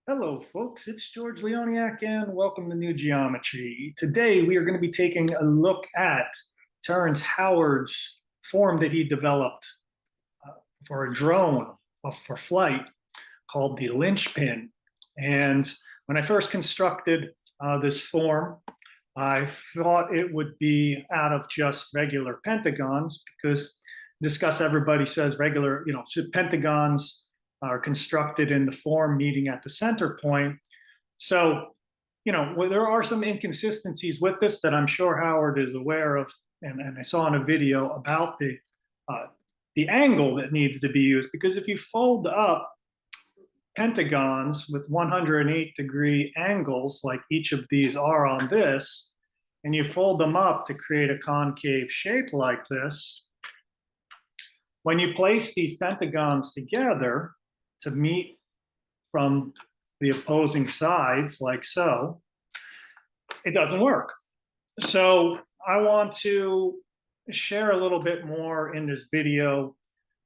Hello, folks. It's George Leoniak, and welcome to New Geometry. Today, we are going to be taking a look at Terrance Howard's form that he developed for a drone for flight called the Lynchpin. And when I first constructed this form, I thought it would be out of just regular pentagons because everybody says regular, pentagons are constructed in the form meeting at the center point. So, there are some inconsistencies with this that I'm sure Howard is aware of, and I saw in a video about the angle that needs to be used, because if you fold up pentagons with 108-degree angles, like each of these are on this, and you fold them up to create a concave shape like this, when you place these pentagons together to meet from the opposing sides, like so, it doesn't work. So I want to share a little bit more in this video.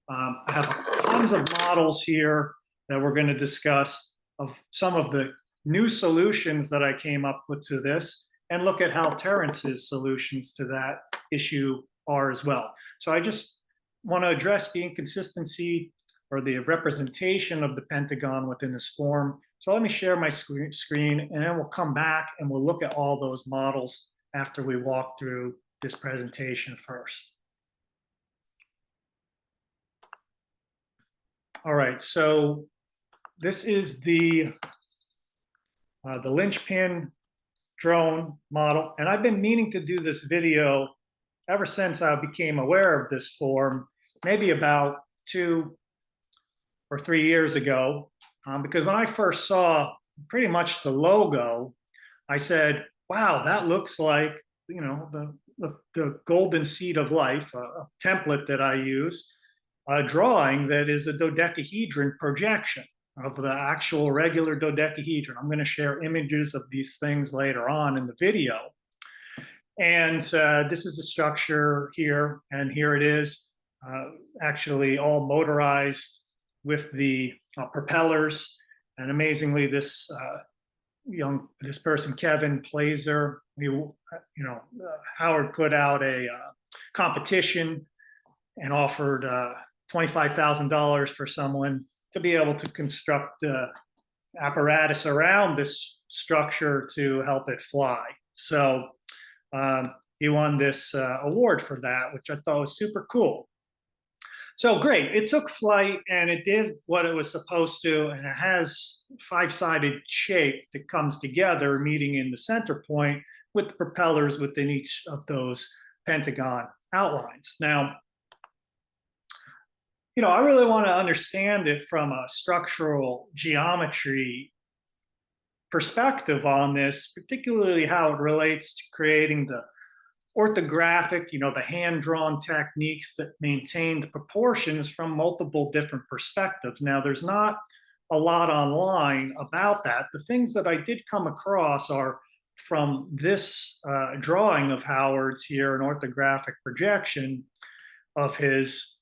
I have tons of models here that we're going to discuss of some of the new solutions that I came up with to this, and look at how Terrance's solutions to that issue are as well. So I just want to address the inconsistency or the representation of the pentagon within this form. So let me share my screen, and then we'll come back and we'll look at all those models after we walk through this presentation first. All right, so this is the Lynchpin drone model, and I've been meaning to do this video ever since I became aware of this form, maybe about 2 or 3 years ago, because when I first saw pretty much the logo, I said, wow, that looks like, the golden seed of life, a template that I use, a drawing that is a dodecahedron projection of the actual regular dodecahedron. I'm going to share images of these things later on in the video. And this is the structure here, and here it is, actually all motorized with the propellers. And amazingly, this person, Kevin Plazer, Howard put out a competition and offered $25,000 for someone to be able to construct the apparatus around this structure to help it fly. So he won this award for that, which I thought was super cool. So great, it took flight and it did what it was supposed to, and it has 5-sided shape that comes together, meeting in the center point with the propellers within each of those pentagon outlines. Now, I really want to understand it from a structural geometry perspective on this, particularly how it relates to creating the orthographic, the hand-drawn techniques that maintain the proportions from multiple different perspectives. Now, there's not a lot online about that. The things that I did come across are from this drawing of Howard's here, an orthographic projection of his.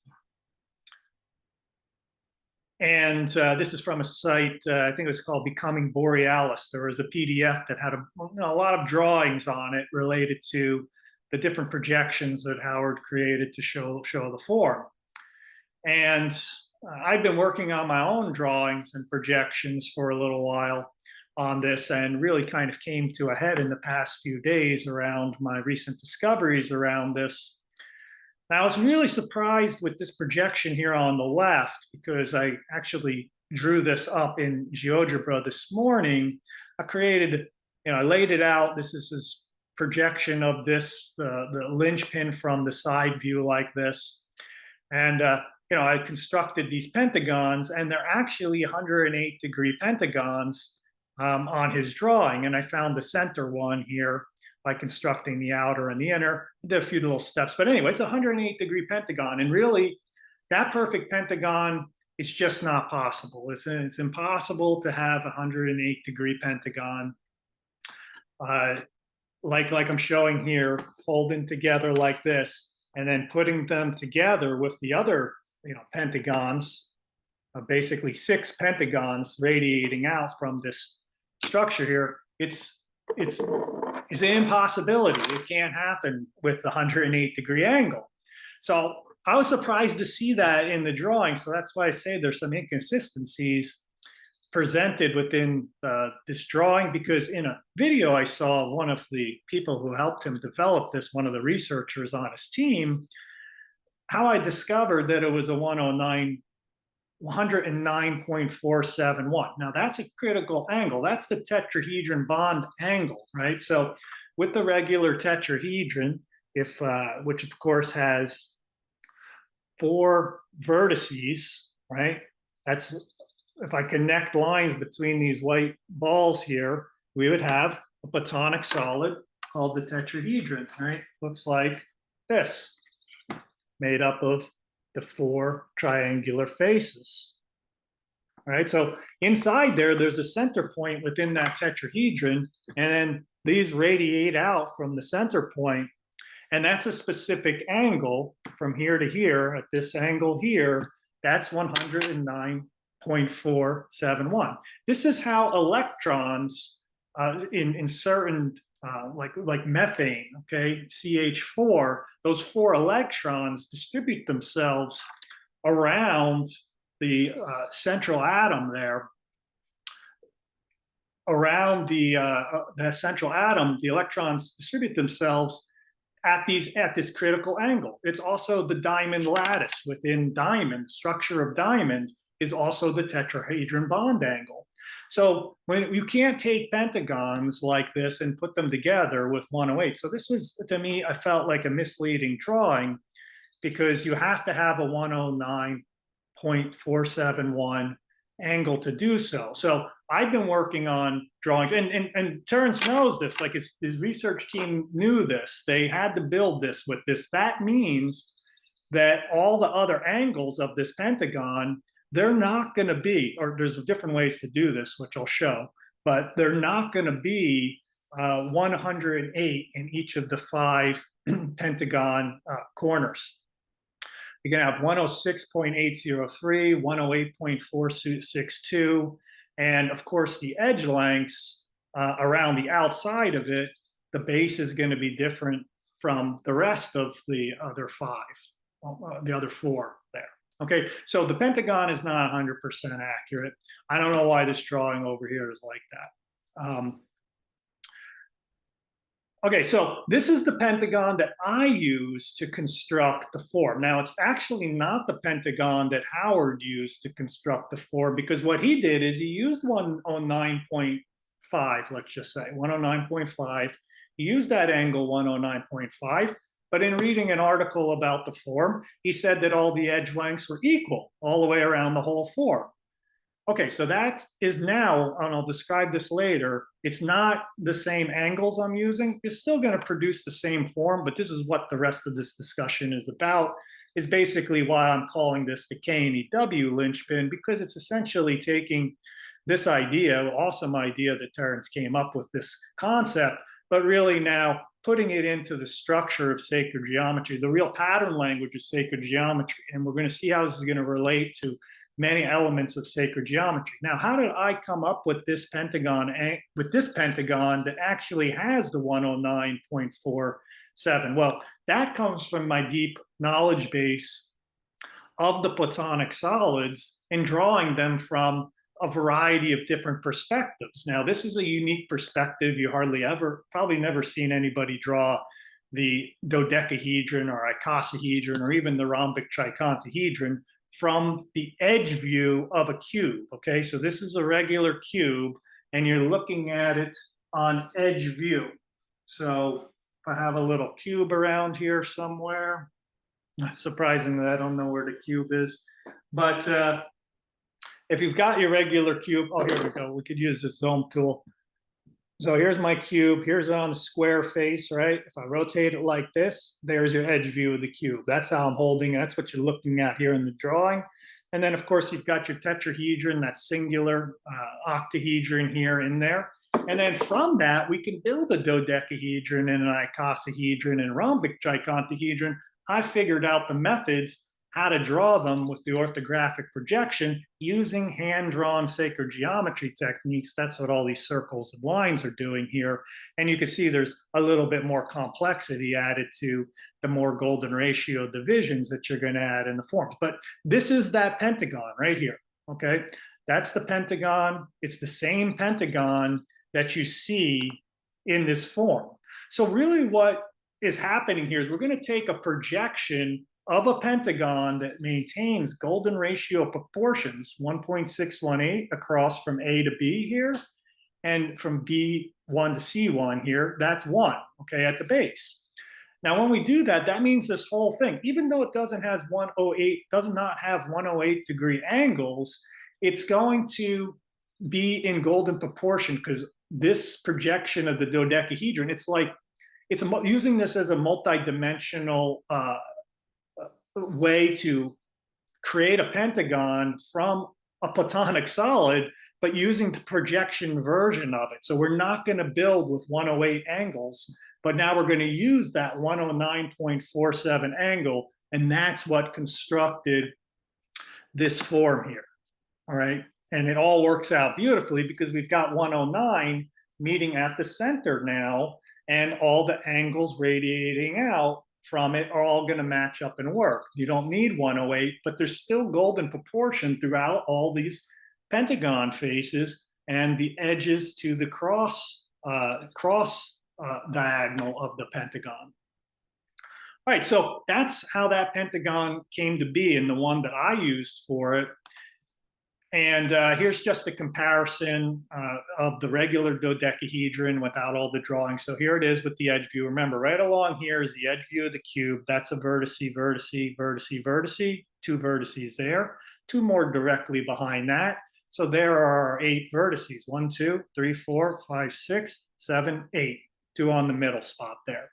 And this is from a site, I think it was called Becoming Borealis. There was a PDF that had a lot of drawings on it related to the different projections that Howard created to show the form. And I've been working on my own drawings and projections for a little while on this, and really kind of came to a head in the past few days around my recent discoveries around this. Now, I was really surprised with this projection here on the left, because I actually drew this up in GeoGebra this morning. I laid it out. This is his projection of this, the Lynchpin from the side view like this. And, I constructed these pentagons, and they're actually 108-degree pentagons on his drawing. And I found the center one here by constructing the outer and the inner. I did a few little steps, but anyway, it's a 108-degree pentagon. And really, that perfect pentagon is just not possible. It's impossible to have a 108-degree pentagon. Like I'm showing here, folding together like this, and then putting them together with the other, pentagons basically 6 pentagons radiating out from this structure here, it's an impossibility. It can't happen with the 108-degree angle. So I was surprised to see that in the drawing. So that's why I say there's some inconsistencies presented within this drawing, because in a video I saw, one of the people who helped him develop this, one of the researchers on his team, how I discovered that it was a 109.471. Now that's a critical angle. That's the tetrahedron bond angle, right? So with the regular tetrahedron, which of course has 4 vertices, right? That's, if I connect lines between these white balls here, we would have a platonic solid called the tetrahedron, right? Looks like this, made up of the 4 triangular faces. All right, so inside there's a center point within that tetrahedron, and then these radiate out from the center point, and that's a specific angle from here to here. At this angle here, that's 109.471. This is how electrons in certain like methane, okay, CH4, those 4 electrons distribute themselves around the central atom there. Around the central atom, the electrons distribute themselves at this critical angle. It's also the diamond lattice within diamond. The structure of diamond is also the tetrahedron bond angle. So when you can't take pentagons like this and put them together with 108. So this was, to me, I felt like a misleading drawing, because you have to have a 109.471 angle to do so. So I've been working on drawings, and Terrence knows this, like his research team knew this. They had to build this with this. That means that all the other angles of this pentagon, they're not going to be, or there's different ways to do this, which I'll show, but they're not going to be 108 in each of the 5 pentagon corners. You're going to have 106.803, 108.462, and of course the edge lengths around the outside of it, the base is going to be different from the rest of the other 5, the other 4 there. Okay, so the pentagon is not 100% accurate. I don't know why this drawing over here is like that. Okay, so this is the pentagon that I use to construct the form. Now, it's actually not the pentagon that Howard used to construct the form, because what he did is he used 109.5, let's just say, 109.5. He used that angle 109.5, but in reading an article about the form, he said that all the edge lengths were equal all the way around the whole form. Okay, so that is now, and I'll describe this later, it's not the same angles I'm using. It's still going to produce the same form, but this is what the rest of this discussion is about, is basically why I'm calling this the K&W Lynchpin, because it's essentially taking this idea, awesome idea that Terrence came up with, this concept, but really now putting it into the structure of sacred geometry, the real pattern language of sacred geometry. And we're going to see how this is going to relate to many elements of sacred geometry. Now, how did I come up with this pentagon that actually has the 109.47? Well, that comes from my deep knowledge base of the platonic solids and drawing them from a variety of different perspectives. Now, this is a unique perspective. You probably never seen anybody draw the dodecahedron or icosahedron or even the rhombic tricontahedron from the edge view of a cube. Okay, so this is a regular cube and you're looking at it on edge view. So if I have a little cube around here somewhere, surprisingly, I don't know where the cube is, but if you've got your regular cube, oh, here we go. We could use the zoom tool. So here's my cube. Here's it on the square face, right? If I rotate it like this, there's your edge view of the cube. That's how I'm holding it. That's what you're looking at here in the drawing. And then, of course, you've got your tetrahedron, that singular octahedron here in there. And then from that, we can build a dodecahedron and an icosahedron and rhombic tricontahedron. I figured out the methods how to draw them with the orthographic projection using hand-drawn sacred geometry techniques. That's what all these circles and lines are doing here. And you can see there's a little bit more complexity added to the more golden ratio divisions that you're going to add in the forms. But this is that pentagon right here, okay? That's the pentagon. It's the same pentagon that you see in this form. So really what is happening here is we're going to take a projection of a pentagon that maintains golden ratio proportions, 1.618 across from A to B here, and from B1 to C1 here, that's 1, okay, at the base. Now, when we do that, that means this whole thing, even though it does not have 108 degree angles, it's going to be in golden proportion because this projection of the dodecahedron, it's using this as a multi-dimensional way to create a pentagon from a platonic solid, but using the projection version of it. So we're not going to build with 108 angles, but now we're going to use that 109.47 angle, and that's what constructed this form here, all right? And it all works out beautifully because we've got 109 meeting at the center now, and all the angles radiating out from it are all going to match up and work. You don't need 108, but there's still golden proportion throughout all these pentagon faces and the edges to the cross diagonal of the pentagon. All right, so that's how that pentagon came to be, and the one that I used for it. And here's just a comparison of the regular dodecahedron without all the drawing. So here it is with the edge view. Remember, right along here is the edge view of the cube. That's a vertice, vertice, vertice, vertice. 2 vertices there. 2 more directly behind that. So there are 8 vertices. 1, 2, 3, 4, 5, 6, 7, 8. 2 on the middle spot there.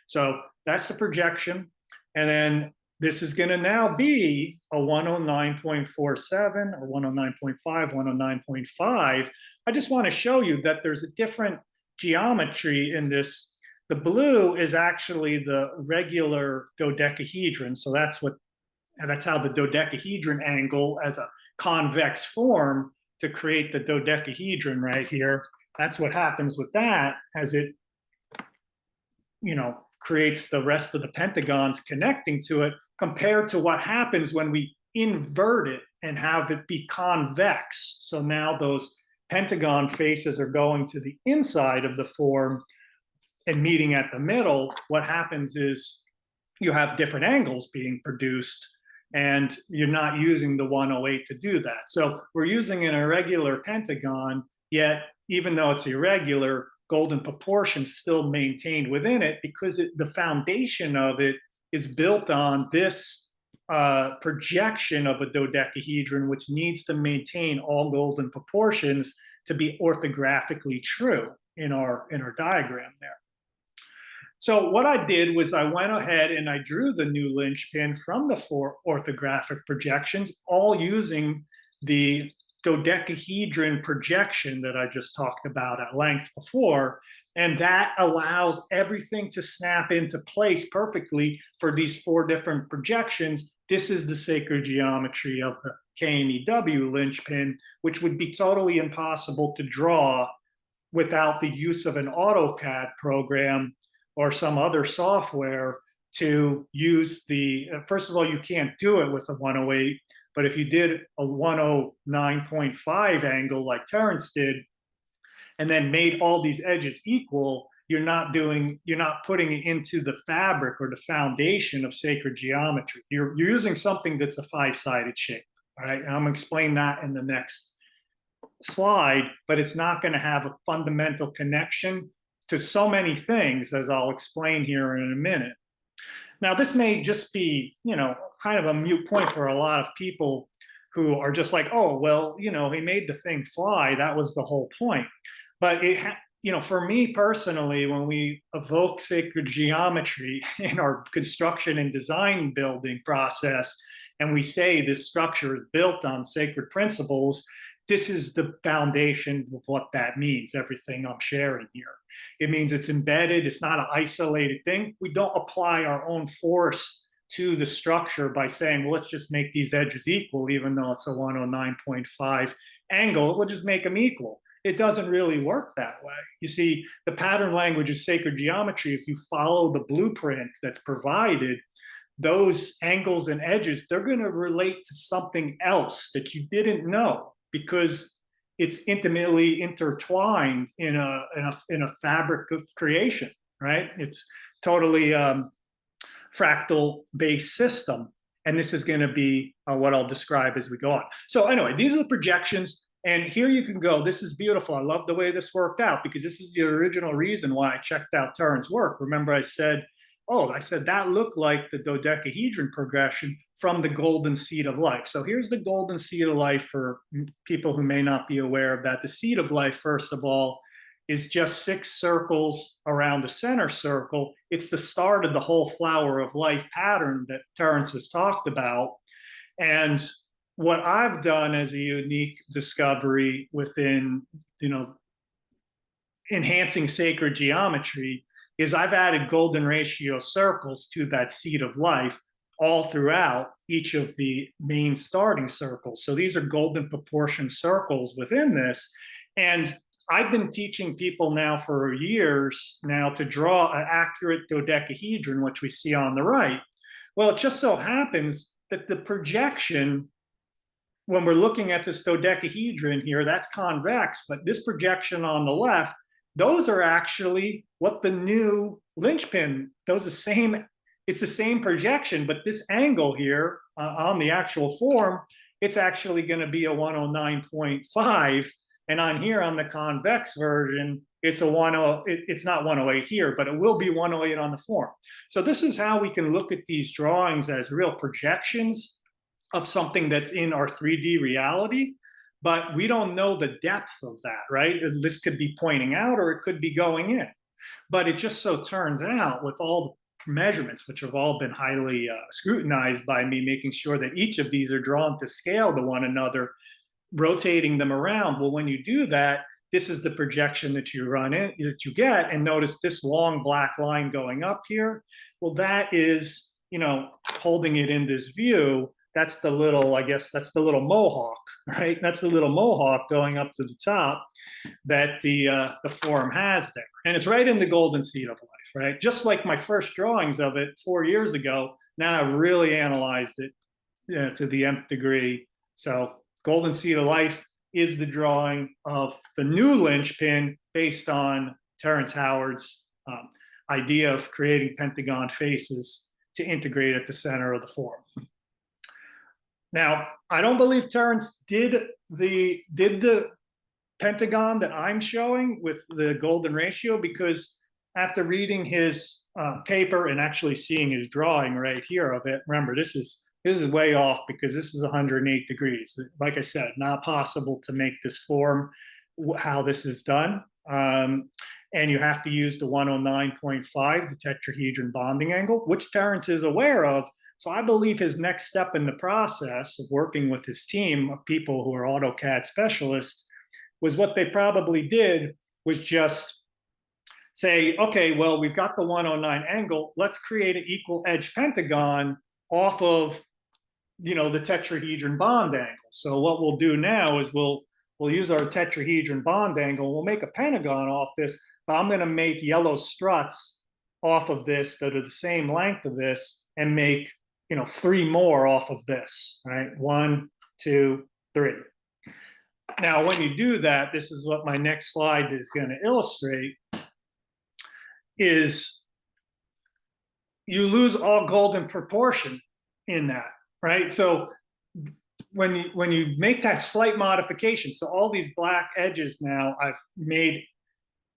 So that's the projection. And then this is going to now be a 109.47 or 109.5, 109.5. I just want to show you that there's a different geometry in this. The blue is actually the regular dodecahedron. So that's how the dodecahedron angle as a convex form to create the dodecahedron right here. That's what happens with that as it, creates the rest of the pentagons connecting to it, compared to what happens when we invert it and have it be convex. So now those pentagon faces are going to the inside of the form and meeting at the middle. What happens is you have different angles being produced, and you're not using the 108 to do that. So we're using an irregular pentagon, yet even though it's irregular, golden proportions still maintained within it because the foundation of it is built on this projection of a dodecahedron, which needs to maintain all golden proportions to be orthographically true in our diagram there. So what I did was I went ahead and I drew the new linchpin from the 4 orthographic projections, all using the dodecahedron projection that I just talked about at length before, and that allows everything to snap into place perfectly for these 4 different projections. This is the sacred geometry of the K&W Lynchpin, which would be totally impossible to draw without the use of an AutoCAD program or some other software to use the, first of all, you can't do it with a 108, but if you did a 109.5 angle like Terrance did, and then made all these edges equal, you're not putting it into the fabric or the foundation of sacred geometry. You're using something that's a 5-sided shape, all right? And I'm gonna explain that in the next slide, but it's not gonna have a fundamental connection to so many things, as I'll explain here in a minute. Now, this may just be, kind of a moot point for a lot of people who are just like, oh, well, he made the thing fly. That was the whole point. But for me personally, when we evoke sacred geometry in our construction and design building process, and we say this structure is built on sacred principles, this is the foundation of what that means, everything I'm sharing here. It means it's embedded, it's not an isolated thing. We don't apply our own force to the structure by saying, well, let's just make these edges equal, even though it's a 109.5 angle, we'll just make them equal. It doesn't really work that way. You see, the pattern language is sacred geometry. If you follow the blueprint that's provided, those angles and edges, they're going to relate to something else that you didn't know, because it's intimately intertwined in a fabric of creation, right? It's totally fractal based system. And this is going to be what I'll describe as we go on. So anyway, these are the projections. And here you can go. This is beautiful. I love the way this worked out, because this is the original reason why I checked out Terrance's work. Remember, I said that looked like the dodecahedron progression from the golden seed of life. So here's the golden seed of life for people who may not be aware of that. The seed of life, first of all, is just 6 circles around the center circle. It's the start of the whole flower of life pattern that Terrance has talked about. And what I've done as a unique discovery within, enhancing sacred geometry is I've added golden ratio circles to that seed of life all throughout each of the main starting circles. So these are golden proportion circles within this. And I've been teaching people now for years now to draw an accurate dodecahedron, which we see on the right. Well, it just so happens that the projection, when we're looking at this dodecahedron here, that's convex, but this projection on the left, those are actually what the new Lynchpin, it's the same projection, but this angle here on the actual form, it's actually going to be a 109.5. And on here on the convex version, it's not 108 here, but it will be 108 on the form. So this is how we can look at these drawings as real projections of something that's in our 3D reality. But we don't know the depth of that, right? This could be pointing out or it could be going in. But it just so turns out, with all the measurements, which have all been highly scrutinized by me, making sure that each of these are drawn to scale to one another, rotating them around. Well, when you do that, this is the projection that you get. And notice this long black line going up here. Well, that is, holding it in this view, that's the little, I guess, that's the little mohawk, right? That's the little mohawk going up to the top that the form has there. And it's right in the golden seed of life, right? Just like my first drawings of it 4 years ago, now I've really analyzed it to the nth degree. So golden seed of life is the drawing of the new Lynchpin based on Terrance Howard's idea of creating pentagon faces to integrate at the center of the form. Now, I don't believe Terrance did the pentagon that I'm showing with the golden ratio, because after reading his paper and actually seeing his drawing right here of it, remember, this is way off, because this is 108 degrees. Like I said, not possible to make this form how this is done. And you have to use the 109.5, the tetrahedron bonding angle, which Terrance is aware of. So I believe his next step in the process of working with his team of people who are AutoCAD specialists was what they probably did was just say, okay, well, we've got the 109 angle. Let's create an equal edge pentagon off of, the tetrahedron bond angle. So what we'll do now is we'll use our tetrahedron bond angle. We'll make a pentagon off this, but I'm going to make yellow struts off of this that are the same length of this, and make 3 more off of this, right? 1, 2, 3. Now, when you do that, this is what my next slide is going to illustrate, is you lose all golden proportion in that, right? So when you make that slight modification, so all these black edges now, I've made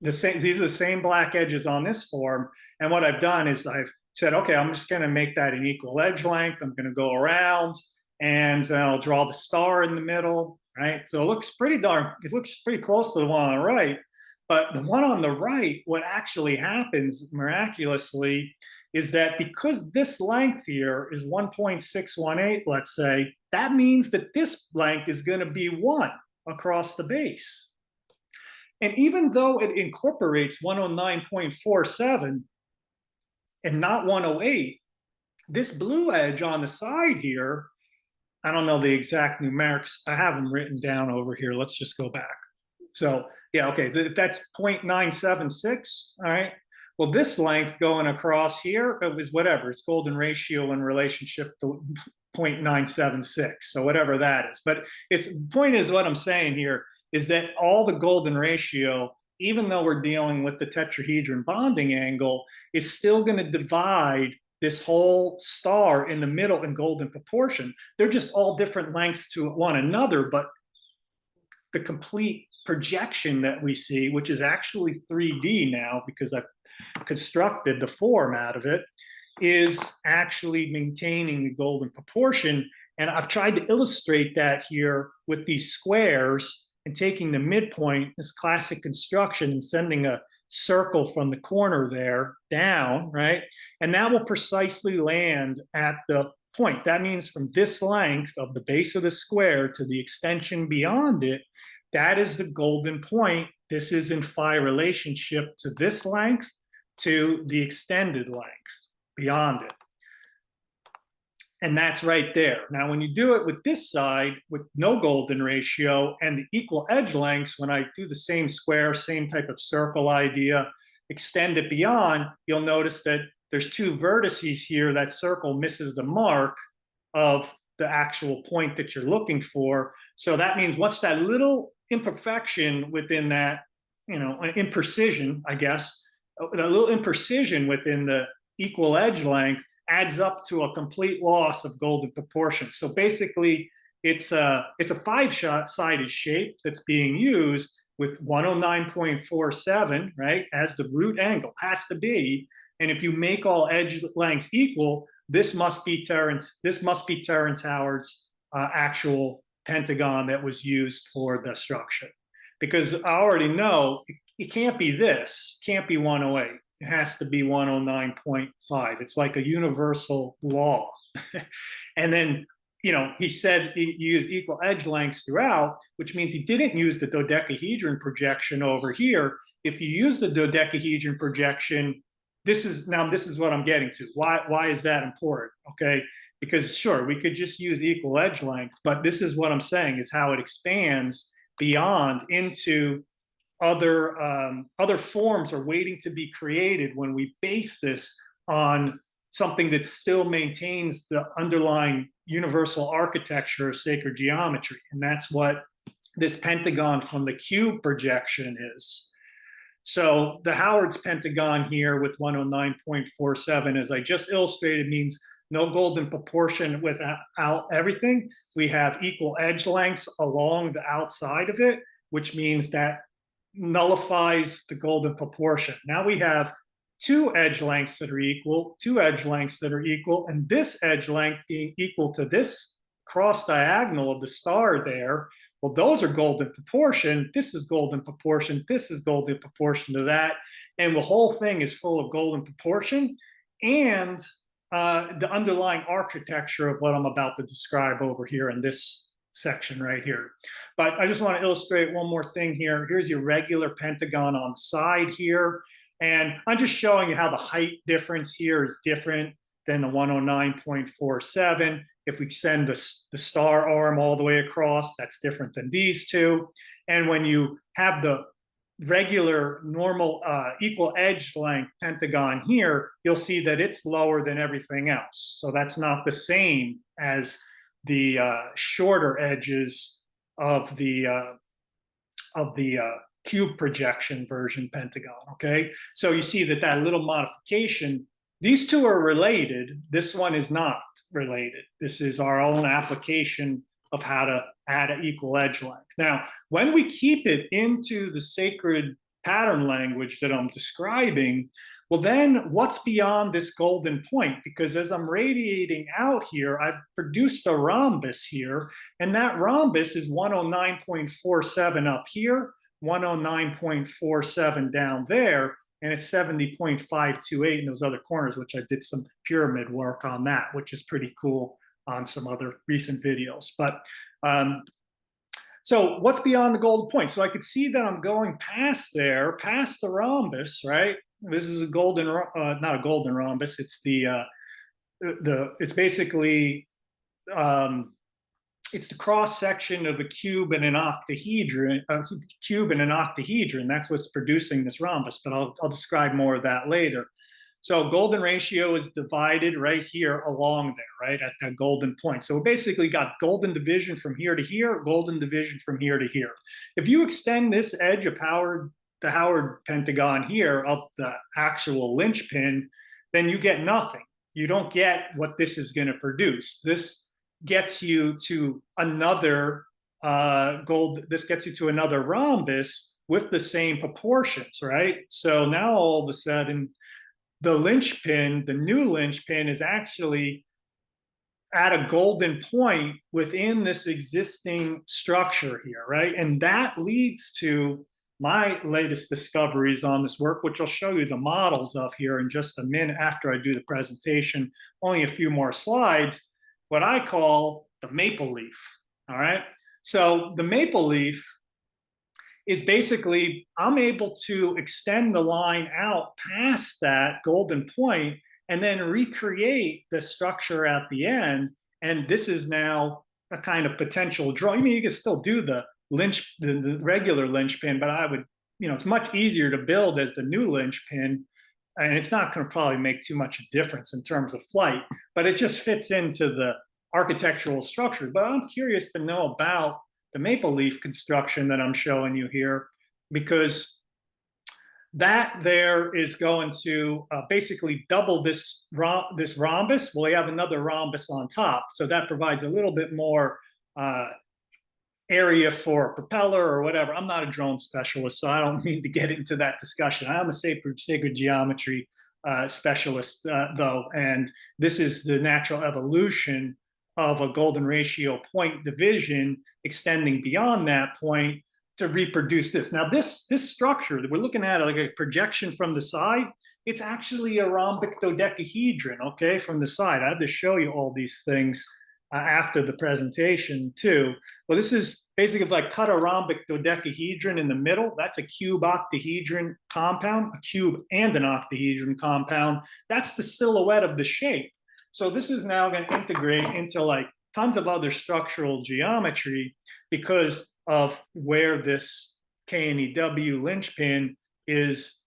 the same, these are the same black edges on this form. And what I've done is I've said, okay, I'm just going to make that an equal edge length. I'm going to go around and I'll draw the star in the middle, right? So it looks pretty close to the one on the right. But the one on the right, what actually happens miraculously is that because this length here is 1.618, let's say, that means that this length is going to be 1 across the base. And even though it incorporates 109.47 and not 108, This blue edge on the side here, I don't know the exact numerics. I have them written down over here. Let's just go back. So yeah, okay, that's 0.976, all right? Well, this length going across here, it was whatever, it's golden ratio in relationship to 0.976, so whatever that is. But its point is, what I'm saying here is that all the golden ratio, even though we're dealing with the tetrahedron bonding angle, is still going to divide this whole star in the middle in golden proportion. They're just all different lengths to one another, but the complete projection that we see, which is actually 3D now because I've constructed the form out of it, is actually maintaining the golden proportion. And I've tried to illustrate that here with these squares and taking the midpoint, this classic construction, and sending a circle from the corner there down, right? And that will precisely land at the point. That means from this length of the base of the square to the extension beyond it, that is the golden point. This is in phi relationship to this length to the extended length beyond it. And that's right there. Now, when you do it with this side, with no golden ratio and the equal edge lengths, when I do the same square, same type of circle idea, extend it beyond, you'll notice that there's two vertices here. That circle misses the mark of the actual point that you're looking for. So that means what's that little imperfection within that, imprecision, I guess, that little imprecision within the equal edge length adds up to a complete loss of golden proportion. So basically, it's a five-sided shape that's being used with 109.47, right, as the root angle, has to be. And if you make all edge lengths equal, this must be Terrance Howard's actual pentagon that was used for the structure. Because I already know it can't be this, can't be 108. It has to be 109.5. It's like a universal law. And then, he said he used equal edge lengths throughout, which means he didn't use the dodecahedron projection over here. If you use the dodecahedron projection, this is what I'm getting to. Why is that important? Okay, because sure, we could just use equal edge length, but this is what I'm saying is how it expands beyond into other forms are waiting to be created when we base this on something that still maintains the underlying universal architecture of sacred geometry. And that's what this pentagon from the cube projection is. So the Howard's pentagon here with 109.47, as I just illustrated, means no golden proportion without everything. We have equal edge lengths along the outside of it, which means that nullifies the golden proportion. Now we have two edge lengths that are equal, two edge lengths that are equal, and this edge length being equal to this cross diagonal of the star there. Well, those are golden proportion. This is golden proportion. This is golden proportion to that. And the whole thing is full of golden proportion and the underlying architecture of what I'm about to describe over here in this section right here. But I just want to illustrate one more thing here. Here's your regular pentagon on the side here. And I'm just showing you how the height difference here is different than the 109.47. If we send the star arm all the way across, that's different than these two. And when you have the regular normal equal edge length pentagon here, you'll see that it's lower than everything else. So that's not the same as the shorter edges of the cube projection version pentagon, okay? So you see that little modification, these two are related. This one is not related. This is our own application of how to add an equal edge length. Now, when we keep it into the sacred pattern language that I'm describing, well, then what's beyond this golden point? Because as I'm radiating out here, I've produced a rhombus here, and that rhombus is 109.47 up here, 109.47 down there, and it's 70.528 in those other corners, which I did some pyramid work on that, which is pretty cool on some other recent videos. But so what's beyond the golden point? So I could see that I'm going past there, past the rhombus, right? This is a golden, not a golden rhombus, it's the it's basically it's the cross section of a cube and an octahedron. That's what's producing this rhombus. But I'll describe more of that later. So golden ratio is divided right here along there, right at that golden point. So we basically got golden division from here to here, golden division from here to here. If you extend this edge of the Howard pentagon here up the actual linchpin, then you get nothing. You don't get what this is going to produce. This gets you to another this gets you to another rhombus with the same proportions, right? So now all of a sudden, the linchpin, the new linchpin, is actually at a golden point within this existing structure here, right? And that leads to my latest discoveries on this work, which I'll show you the models of here in just a minute after I do the presentation, only a few more slides, what I call the maple leaf, all right? So the maple leaf is basically, I'm able to extend the line out past that golden point and then recreate the structure at the end. And this is now a kind of potential draw. I mean, you can still do the regular linchpin, but I would, it's much easier to build as the new linchpin. And it's not going to probably make too much difference in terms of flight, but it just fits into the architectural structure. But I'm curious to know about the maple leaf construction that I'm showing you here, because that there is going to basically double this rhombus. Well, we have another rhombus on top, so that provides a little bit more area for a propeller or whatever. I'm not a drone specialist, so I don't mean to get into that discussion. I'm a sacred geometry specialist, though, and this is the natural evolution of a golden ratio point division extending beyond that point to reproduce this. Now, this structure that we're looking at, like a projection from the side, it's actually a rhombic dodecahedron, okay, from the side. I have to show you all these things after the presentation, too. Well, this is basically like cut a rhombic dodecahedron in the middle. That's a cube octahedron compound, a cube and an octahedron compound. That's the silhouette of the shape. So this is now going to integrate into like tons of other structural geometry because of where this K&W Lynchpin is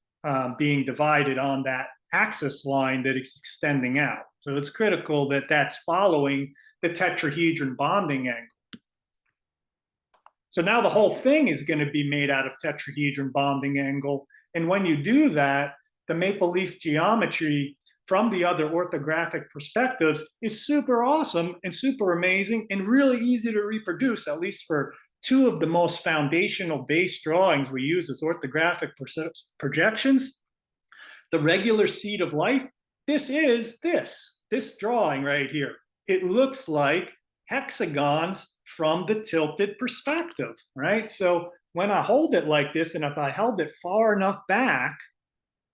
being divided on that axis line that it's extending out. So it's critical that that's following the tetrahedron bonding angle. So now the whole thing is going to be made out of tetrahedron bonding angle. And when you do that, the maple leaf geometry from the other orthographic perspectives is super awesome and super amazing and really easy to reproduce, at least for two of the most foundational base drawings we use as orthographic projections. The regular seed of life, this is this drawing right here. It looks like hexagons from the tilted perspective, right? So when I hold it like this, and if I held it far enough back,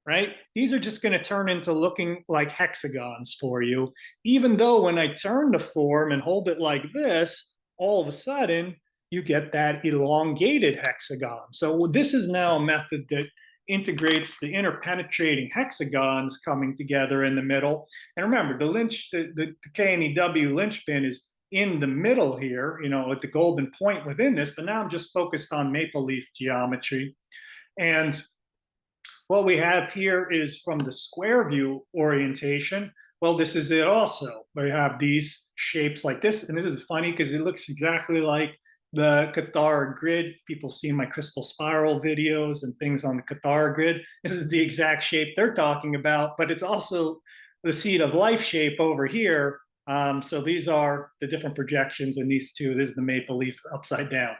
right, these are just going to turn into looking like hexagons for you, even though when I turn the form and hold it like this, all of a sudden you get that elongated hexagon. So this is now a method that integrates the interpenetrating hexagons coming together in the middle. And remember, the K&W Lynchpin is in the middle here, at the golden point within this, but now I'm just focused on maple leaf geometry. And what we have here is from the square view orientation. Well, this is it also. We have these shapes like this. And this is funny because it looks exactly like the Cathara grid. People see my crystal spiral videos and things on the Cathara grid. This is the exact shape they're talking about, but it's also the seed of life shape over here. So these are the different projections, and these two, this is the maple leaf upside down.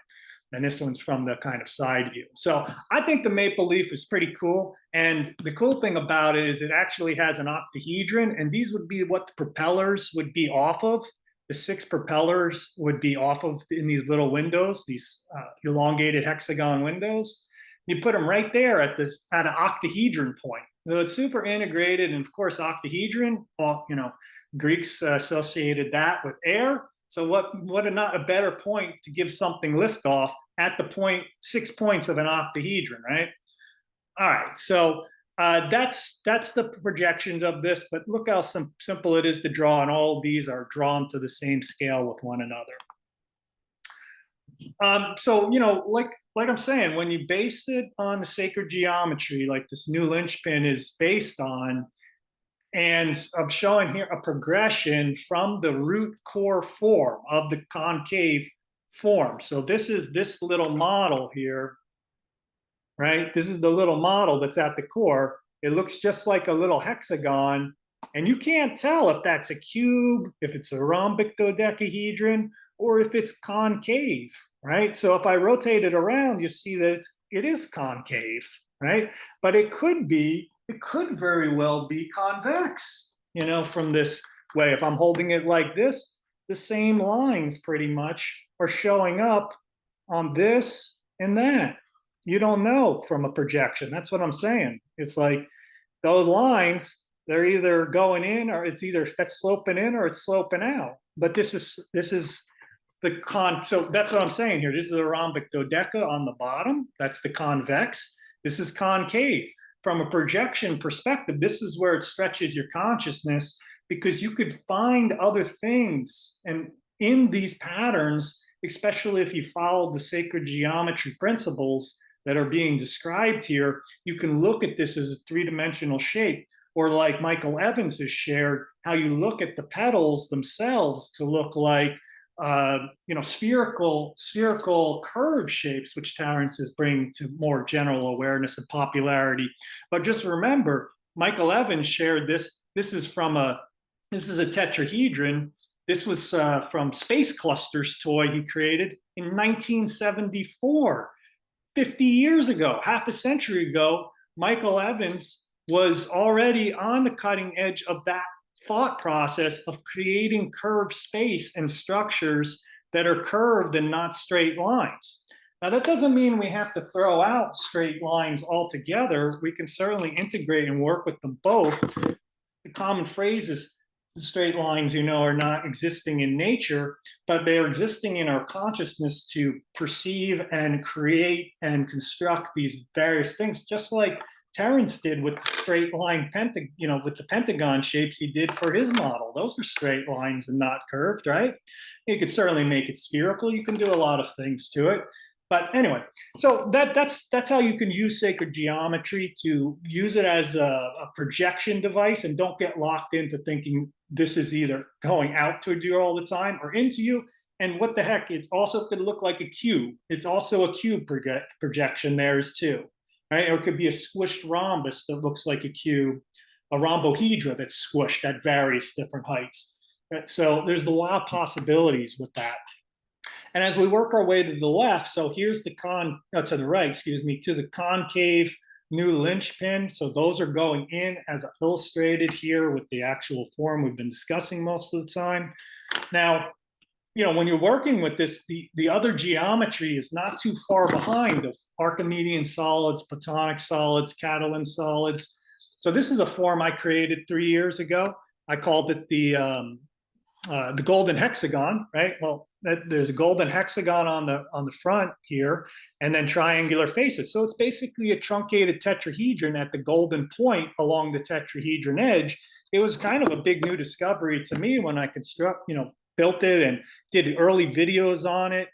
And this one's from the kind of side view. So I think the maple leaf is pretty cool. And the cool thing about it is it actually has an octahedron, and these would be what the propellers would be off of. The 6 propellers would be off of in these little windows, these elongated hexagon windows. You put them right there at an octahedron point. So it's super integrated. And of course, octahedron, well, Greeks associated that with air. So what not a better point to give something liftoff at the point, 6 points of an octahedron, right? All right, so That's the projections of this, but look how simple it is to draw, and all of these are drawn to the same scale with one another. So, you know, like I'm saying, when you base it on the sacred geometry, like this new linchpin is based on, and I'm showing here a progression from the root core form of the concave form. So this is this little model here, right? This is the little model that's at the core. It looks just like a little hexagon, and you can't tell if that's a cube, if it's a rhombic dodecahedron, or if it's concave, right? So if I rotate it around, you see that it is concave, right? But it could very well be convex, you know, from this way. If I'm holding it like this, the same lines pretty much are showing up on this and that. You don't know from a projection. That's what I'm saying. It's like those lines, they're either going in, or it's either that's sloping in or it's sloping out. But this is the so that's what I'm saying here. This is a rhombic dodeca on the bottom. That's the convex. This is concave. From a projection perspective, this is where it stretches your consciousness, because you could find other things and in these patterns, especially if you follow the sacred geometry principles that are being described here, you can look at this as a three-dimensional shape, or like Michael Evans has shared, how you look at the petals themselves to look like you know, spherical curve shapes, which Terrance is bringing to more general awareness and popularity. But just remember, Michael Evans shared this. This is a tetrahedron. This was from Space Cluster's toy he created in 1974. 50 years ago, half a century ago, Michael Evans was already on the cutting edge of that thought process of creating curved space and structures that are curved and not straight lines. Now, that doesn't mean we have to throw out straight lines altogether. We can certainly integrate and work with them both. The common phrase is straight lines, you know, are not existing in nature, but they're existing in our consciousness to perceive and create and construct these various things, just like Terrance did with the straight line you know, with the pentagon shapes he did for his model. Those are straight lines and not curved, right? You could certainly make it spherical. You can do a lot of things to it. But anyway, so that's how you can use sacred geometry to use it as a projection device, and don't get locked into thinking this is either going out to you all the time or into you. And what the heck, it's also could look like a cube. It's also a cube projection theirs too, right? Or it could be a squished rhombus that looks like a cube, a rhombohedra that's squished at various different heights. So there's a lot of possibilities with that. And as we work our way to the left, so here's the to the right, excuse me, to the concave new linchpin. So those are going in as illustrated here with the actual form we've been discussing most of the time. Now, you know, when you're working with this, the other geometry is not too far behind of Archimedean solids, Platonic solids, Catalan solids. So this is a form I created 3 years ago. I called it the golden hexagon, right? Well, there's a golden hexagon on the front here, and then triangular faces. So it's basically a truncated tetrahedron at the golden point along the tetrahedron edge. It was kind of a big new discovery to me when I built it and did early videos on it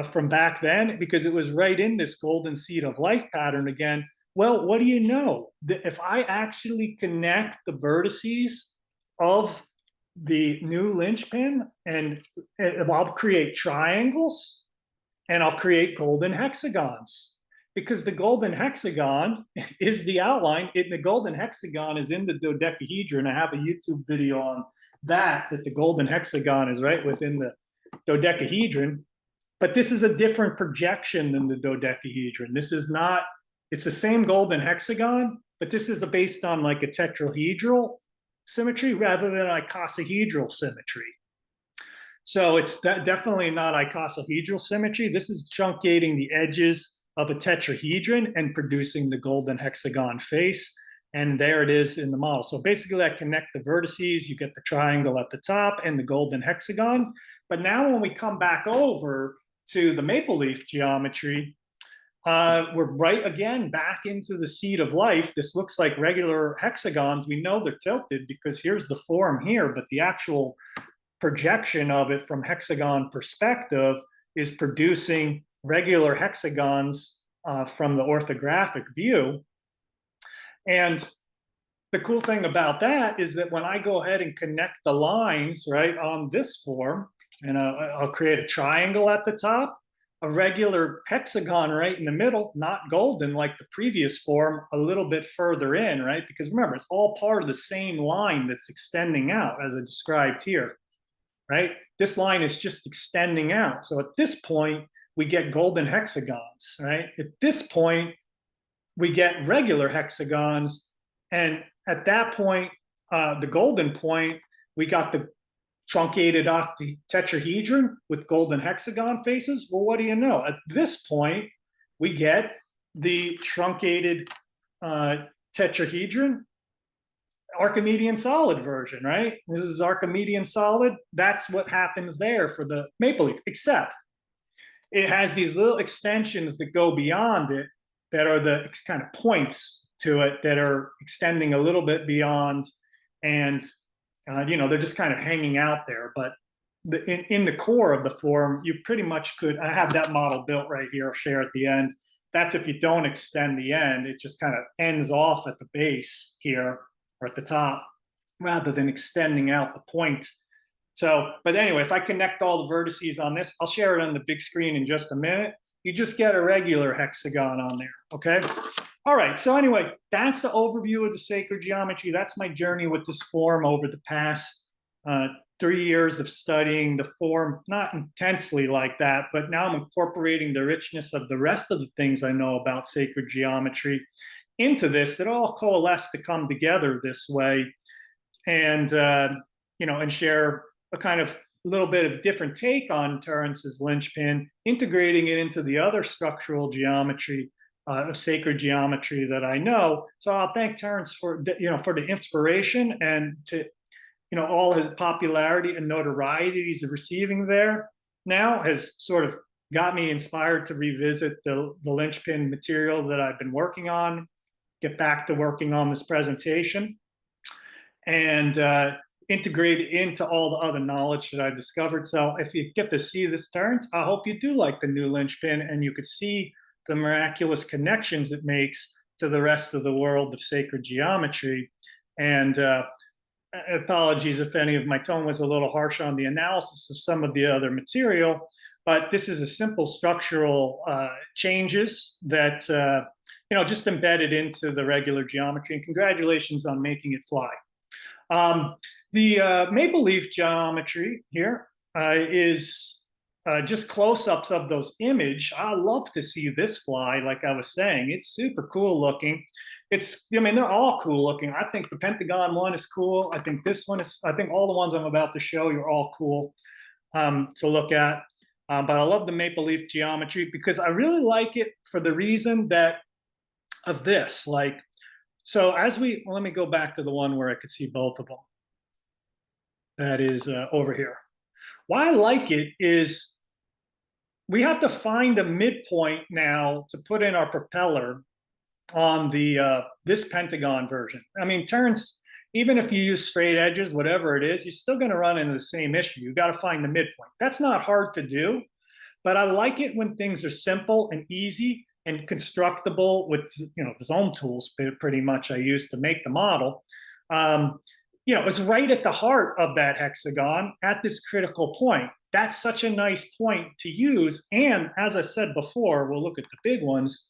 from back then, because it was right in this golden seed of life pattern again. Well, what do you know? If I actually connect the vertices of the new linchpin, and I'll create triangles and I'll create golden hexagons, because the golden hexagon is the outline. The golden hexagon is in the dodecahedron. I have a YouTube video on that the golden hexagon is right within the dodecahedron. But this is a different projection than the dodecahedron. This is not, it's the same golden hexagon, but this is based on like a tetrahedral symmetry rather than icosahedral symmetry. So it's definitely not icosahedral symmetry. This is truncating the edges of a tetrahedron and producing the golden hexagon face. And there it is in the model. So basically I connect the vertices, you get the triangle at the top and the golden hexagon. But now when we come back over to the maple leaf geometry, We're right again back into the seed of life. This looks like regular hexagons. We know they're tilted because here's the form here, but the actual projection of it from hexagon perspective is producing regular hexagons from the orthographic view. And the cool thing about that is that when I go ahead and connect the lines, right, on this form, and I'll create a triangle at the top, a regular hexagon right in the middle, not golden like the previous form, a little bit further in, right? Because remember, it's all part of the same line that's extending out as I described here, right? This line is just extending out. So at this point, we get golden hexagons, right? At this point, we get regular hexagons. And at that point, the golden point, we got the truncated tetrahedron with golden hexagon faces. Well, what do you know? At this point, we get the truncated tetrahedron Archimedean solid version, right? This is Archimedean solid. That's what happens there for the maple leaf, except it has these little extensions that go beyond it that are the kind of points to it that are extending a little bit beyond, and they're just kind of hanging out there. But in the core of the form, you pretty much could, I have that model built right here, I'll share at the end. That's if you don't extend the end, it just kind of ends off at the base here or at the top rather than extending out the point. So, but anyway, if I connect all the vertices on this, I'll share it on the big screen in just a minute. You just get a regular hexagon on there, okay? All right, so anyway, that's the overview of the sacred geometry. That's my journey with this form over the past 3 years of studying the form, not intensely like that, but now I'm incorporating the richness of the rest of the things I know about sacred geometry into this that all coalesce to come together this way, and and share a kind of little bit of different take on Terrance's Lynchpin, integrating it into the other structural geometry, sacred geometry that I know. So I'll thank Terrance for for the inspiration and to all his popularity and notoriety he's receiving there now has sort of got me inspired to revisit the Lynchpin material that I've been working on, get back to working on this presentation, and integrate it into all the other knowledge that I've discovered. So if you get to see this, Terrance, I hope you do like the new Lynchpin and you could see the miraculous connections it makes to the rest of the world of sacred geometry. And apologies if any of my tone was a little harsh on the analysis of some of the other material, but this is a simple structural changes that just embedded into the regular geometry. And congratulations on making it fly. The maple leaf geometry here is just close-ups of those image. I love to see this fly, like I was saying. It's super cool looking. They're all cool looking. I think the pentagon one is cool. I think this one is, I think all the ones I'm about to show you are all cool to look at. But I love the maple leaf geometry because I really like it for the reason of this. So let me go back to the one where I could see both of them. That is over here. Why I like it is we have to find a midpoint now to put in our propeller on this pentagon version. I mean, Terrance, even if you use straight edges, whatever it is, you're still going to run into the same issue. You got to find the midpoint. That's not hard to do, but I like it when things are simple and easy and constructible with the zone tools pretty much I use to make the model. It's right at the heart of that hexagon at this critical point. That's such a nice point to use. And as I said before, we'll look at the big ones.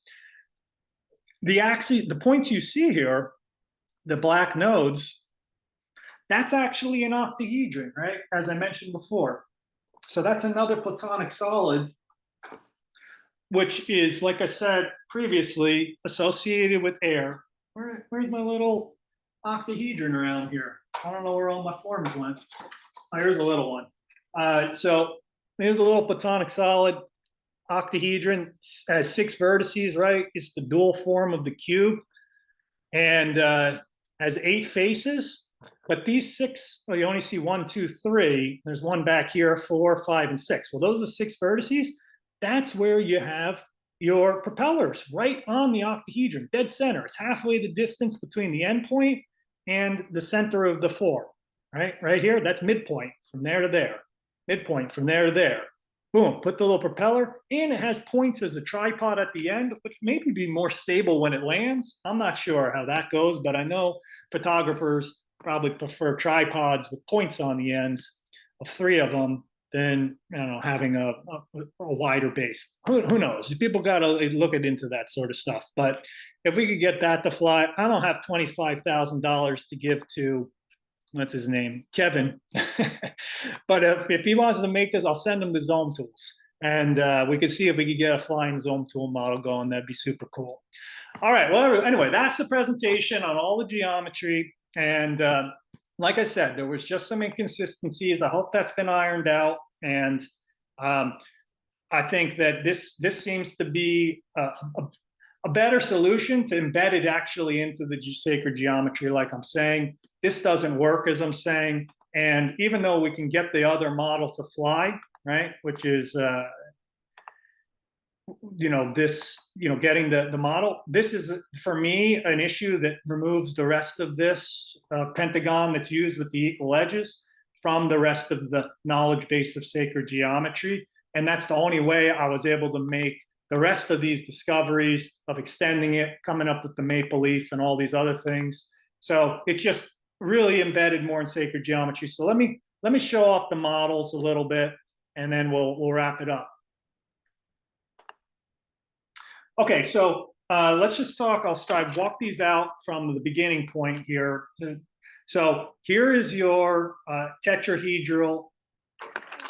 The points you see here, the black nodes, that's actually an octahedron, right? As I mentioned before. So that's another platonic solid, which is, like I said previously, associated with air. Where's my little octahedron around here? I don't know where all my forms went. Oh, here's a little one. So here's the little platonic solid. Octahedron has 6 vertices, right? It's the dual form of the cube, and has 8 faces. But these 6, well, you only see 1, 2, 3. There's one back here, 4, 5, and 6. Well, those are 6 vertices. That's where you have your propellers right on the octahedron, dead center. It's halfway the distance between the endpoint and the center of the form, right? Right here, that's midpoint from there to there. Midpoint from there to there. Boom, put the little propeller, and it has points as a tripod at the end, which maybe be more stable when it lands. I'm not sure how that goes, but I know photographers probably prefer tripods with points on the ends of 3 of them than, you know, having a wider base. Who knows? People got to look into that sort of stuff. But if we could get that to fly, I don't have $25,000 to give to, what's his name, Kevin. But if he wants to make this, I'll send him the Zoom tools, and we could see if we could get a flying Zoom tool model going. That'd be super cool. All right. Well, anyway, that's the presentation on all the geometry. And like I said, there was just some inconsistencies. I hope that's been ironed out. And I think that this seems to be a better solution to embed it actually into the sacred geometry, like I'm saying. This doesn't work, as I'm saying. And even though we can get the other model to fly, right, which is, you know, this, you know, getting the model, this is, for me, an issue that removes the rest of this pentagon that's used with the equal edges from the rest of the knowledge base of sacred geometry. And that's the only way I was able to make the rest of these discoveries of extending it, coming up with the maple leaf and all these other things. So it just really embedded more in sacred geometry. So let me show off the models a little bit, and then we'll wrap it up. Okay, so let's just talk. I'll walk these out from the beginning point here. So here is your tetrahedral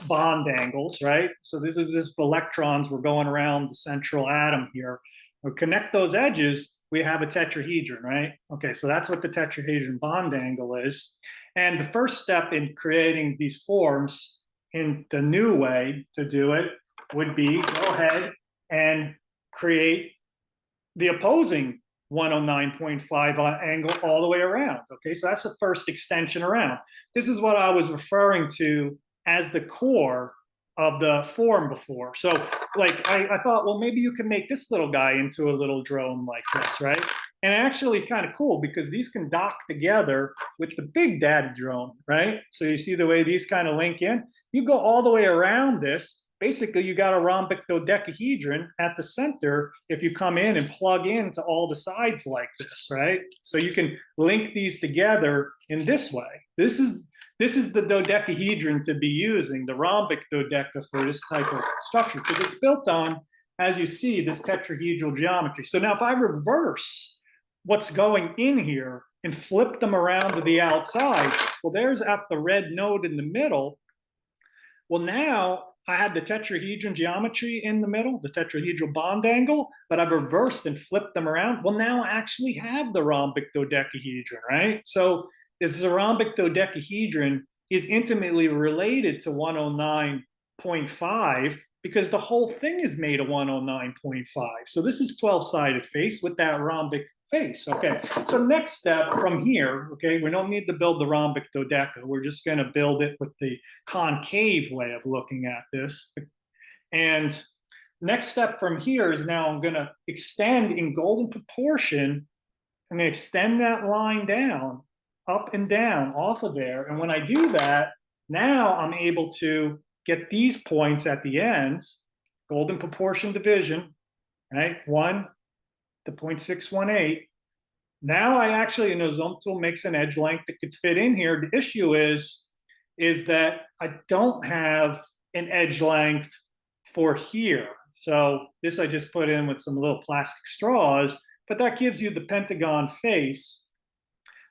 bond angles, right? So this is this electrons were going around the central atom here. We connect those edges, we have a tetrahedron, right? Okay, so that's what the tetrahedron bond angle is. And the first step in creating these forms in the new way to do it would be go ahead and create the opposing 109.5 angle all the way around. Okay, so that's the first extension around. This is what I was referring to as the core of the form before. So like I thought, well, maybe you can make this little guy into a little drone like this, right? And actually kind of cool because these can dock together with the big daddy drone, right? So you see the way these kind of link in? You go all the way around this. Basically, you got a rhombic dodecahedron at the center if you come in and plug into all the sides like this, right? So you can link these together in this way. This is the dodecahedron to be using, the rhombic dodeca for this type of structure, because it's built on, as you see, this tetrahedral geometry. So now if I reverse what's going in here and flip them around to the outside, well, there's at the red node in the middle. Well, now I have the tetrahedron geometry in the middle, the tetrahedral bond angle, but I've reversed and flipped them around. Well, now I actually have the rhombic dodecahedron, right? So this rhombic dodecahedron is intimately related to 109.5 because the whole thing is made of 109.5. So this is 12-sided face with that rhombic face. Okay, so next step from here, okay, we don't need to build the rhombic dodeca. We're just going to build it with the concave way of looking at this. And next step from here is now I'm going to extend in golden proportion. I'm going to extend that line down, up and down off of there. And when I do that, now I'm able to get these points at the ends, golden proportion division, right? 1 to 0.618. Now I actually, in a zoom tool, makes an edge length that could fit in here. The issue is that I don't have an edge length for here. So this I just put in with some little plastic straws, but that gives you the pentagon face.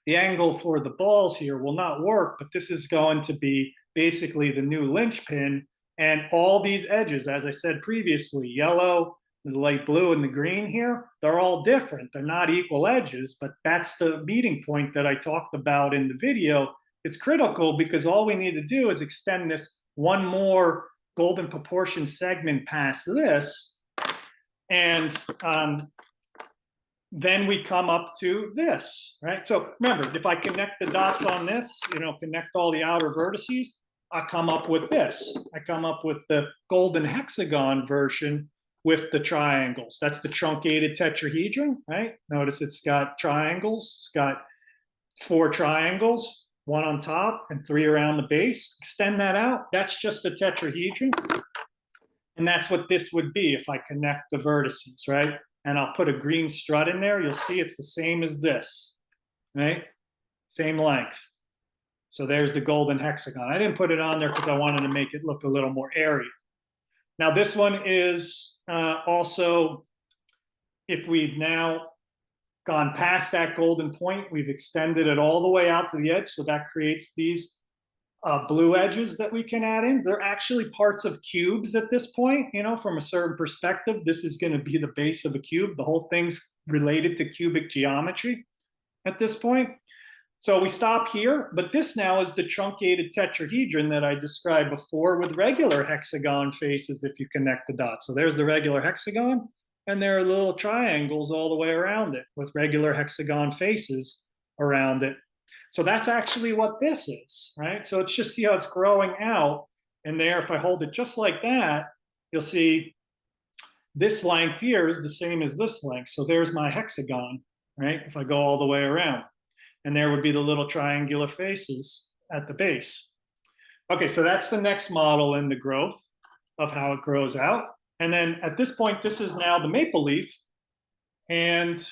The angle for the balls here will not work, but this is going to be basically the new linchpin. And all these edges, as I said previously, yellow, the light blue, and the green here, they're all different. They're not equal edges, but that's the meeting point that I talked about in the video. It's critical because all we need to do is extend this one more golden proportion segment past this. And then we come up to this, right? So remember, if I connect the dots on this, you know, connect all the outer vertices, I come up with this. I come up with the golden hexagon version with the triangles. That's the truncated tetrahedron, right? Notice it's got triangles. It's got 4 triangles, 1 on top and 3 around the base. Extend that out. That's just a tetrahedron. And that's what this would be if I connect the vertices, right? And I'll put a green strut in there. You'll see it's the same as this, right? Same length. So there's the golden hexagon. I didn't put it on there because I wanted to make it look a little more airy. Now this one is also, if we've now gone past that golden point, we've extended it all the way out to the edge. So that creates these blue edges that we can add in. They're actually parts of cubes at this point, you know, from a certain perspective. This is going to be the base of a cube. The whole thing's related to cubic geometry at this point. So we stop here, but this now is the truncated tetrahedron that I described before with regular hexagon faces if you connect the dots. So there's the regular hexagon, and there are little triangles all the way around it with regular hexagon faces around it. So that's actually what this is, right? So it's just see how it's growing out. And there, if I hold it just like that, you'll see this length here is the same as this length. So there's my hexagon, right? If I go all the way around. And there would be the little triangular faces at the base. Okay, so that's the next model in the growth of how it grows out. And then at this point, this is now the maple leaf. And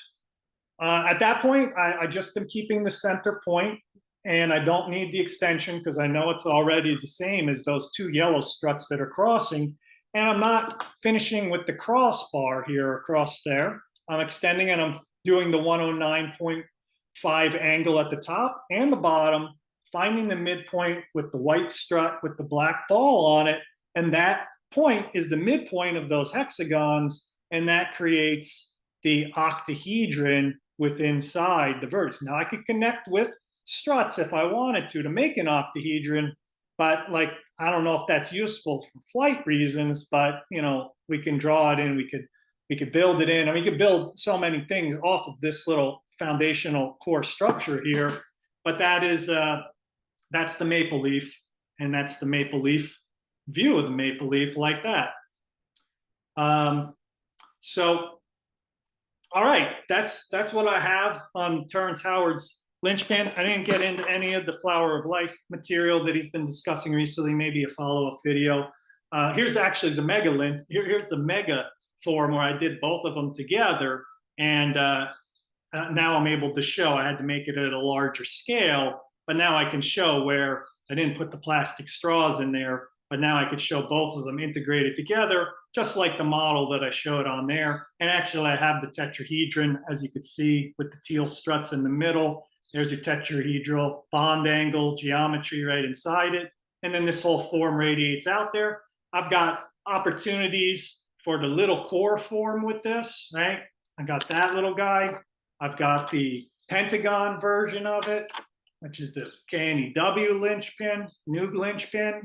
at that point, I just am keeping the center point, and I don't need the extension because I know it's already the same as those 2 yellow struts that are crossing. And I'm not finishing with the crossbar here across there. I'm extending and I'm doing the 109.5 angle at the top and the bottom, finding the midpoint with the white strut with the black ball on it. And that point is the midpoint of those hexagons, and that creates the octahedron with inside the vertex. Now I could connect with struts if I wanted to make an octahedron, but like, I don't know if that's useful for flight reasons, but you know, we can draw it in, we could build it in. I mean, you could build so many things off of this little foundational core structure here, but that is, that's the maple leaf, and that's the maple leaf view of the maple leaf like that. So, all right, that's what I have on Terrance Howard's Lynchpin. I didn't get into any of the Flower of Life material that he's been discussing recently, maybe a follow-up video. Here's actually the mega lint. Here's the mega form where I did both of them together, and now I'm able to show. I had to make it at a larger scale, but now I can show where I didn't put the plastic straws in there, but now I could show both of them integrated together, just like the model that I showed on there. And actually I have the tetrahedron, as you could see, with the teal struts in the middle. There's your tetrahedral bond angle geometry right inside it. And then this whole form radiates out there. I've got opportunities for the little core form with this, right? I got that little guy. I've got the pentagon version of it, which is the K&W Lynchpin, new Lynchpin,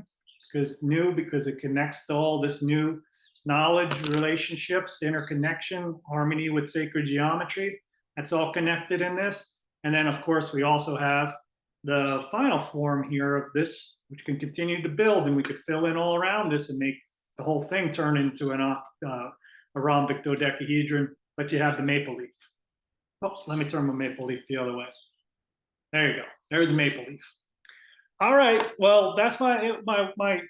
because it connects to all this new knowledge, relationships, interconnection, harmony with sacred geometry. That's all connected in this. And then, of course, we also have the final form here of this, which can continue to build, and we could fill in all around this and make the whole thing turn into a rhombic dodecahedron, but you have the maple leaf. Oh, let me turn my maple leaf the other way. There you go. There's the maple leaf. All right. Well, that's my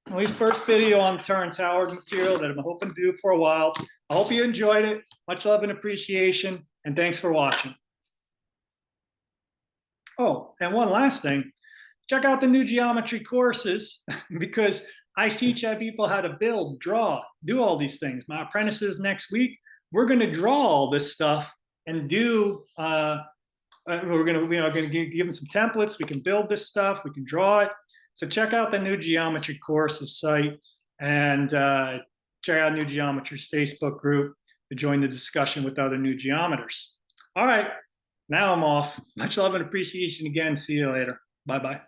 at least first video on Terrance Howard material that I'm hoping to do for a while. I hope you enjoyed it. Much love and appreciation, and thanks for watching. Oh, and one last thing. Check out the new geometry courses because I teach people how to build, draw, do all these things. My apprentices next week, we're going to draw all this stuff and do, we're going to give them some templates. We can build this stuff. We can draw it. So check out the new geometry courses site, and check out New Geometry's Facebook group to join the discussion with other new geometers. All right, now I'm off. Much love and appreciation again. See you later. Bye-bye.